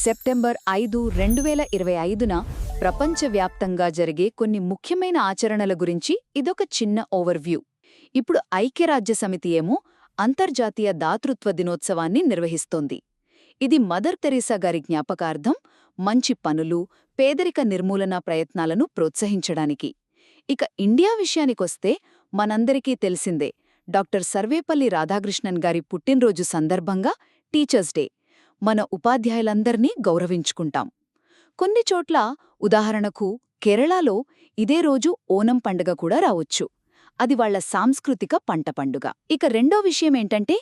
September 5, 2025న ప్రపంచవ్యాప్తంగా జరిగే కొన్ని ముఖ్యమైన ఆచరణల గురించి ఇదొక చిన్న ఓవర్వ్యూ. ఇప్పుడు ఐక్యరాజ్యసమితి ఏమో అంతర్జాతీయ దాతృత్వ దినోత్సవాన్ని నిర్వహిస్తోంది. ఇది మదర్ తెరీసా గారి జ్ఞాపకార్థం మంచి పనులు, పేదరిక నిర్మూలన ప్రయత్నాలను ప్రోత్సహించడానికి. ఇక ఇండియా విషయానికొస్తే మనందరికీ తెలిసిందే, డాక్టర్ సర్వేపల్లి రాధాకృష్ణన్ గారి పుట్టినరోజు సందర్భంగా టీచర్స్ డే. మన ఉపాధ్యాయులందర్నీ గౌరవించుకుంటాం. కొన్ని చోట్ల, ఉదాహరణకు కేరళలో ఇదే రోజు ఓనం పండుగ కూడా రావొచ్చు. అది వాళ్ల సాంస్కృతిక పంట పండుగ. ఇక రెండో విషయమేంటంటే,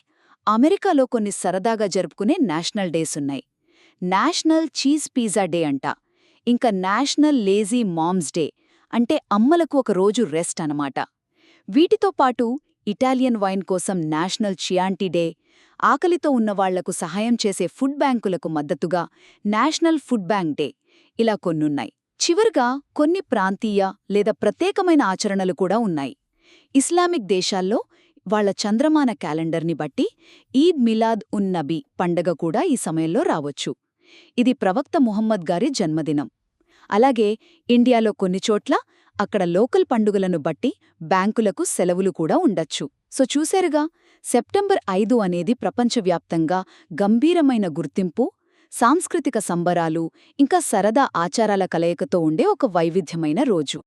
అమెరికాలో కొన్ని సరదాగా జరుపుకునే నేషనల్ డేస్ ఉన్నాయి. నేషనల్ చీజ్ పిజ్జా డే అంట, ఇంకా నేషనల్ లేజీ మామ్స్ డే, అంటే అమ్మలకు ఒక రోజు రెస్ట్ అనమాట. వీటితో పాటు ఇటాలియన్ వైన్ కోసం నేషనల్ చియాంటీ డే, ఆకలితో ఉన్నవాళ్లకు సహాయం చేసే ఫుడ్ బ్యాంకులకు మద్దతుగా నేషనల్ ఫుడ్ బ్యాంక్ డే, ఇలా కొన్నున్నాయి. చివరగా కొన్ని ప్రాంతీయ లేదా ప్రత్యేకమైన ఆచరణలు కూడా ఉన్నాయి. ఇస్లామిక్ దేశాల్లో వాళ్ల చంద్రమాన క్యాలెండర్ని బట్టి ఈద్ మిలాద్ ఉన్ నబీ పండగ కూడా ఈ సమయంలో రావొచ్చు. ఇది ప్రవక్త ముహమ్మద్ గారి జన్మదినం. అలాగే ఇండియాలో కొన్ని చోట్ల అక్కడ లోకల్ పండుగలను బట్టి బ్యాంకులకు సెలవులు కూడా ఉండొచ్చు. సో చూశారుగా, సెప్టెంబర్ 5 అనేది ప్రపంచవ్యాప్తంగా గంభీరమైన గుర్తింపు, సాంస్కృతిక సంబరాలు, ఇంకా సరదా ఆచారాల కలయికతో ఉండే ఒక వైవిధ్యమైన రోజు.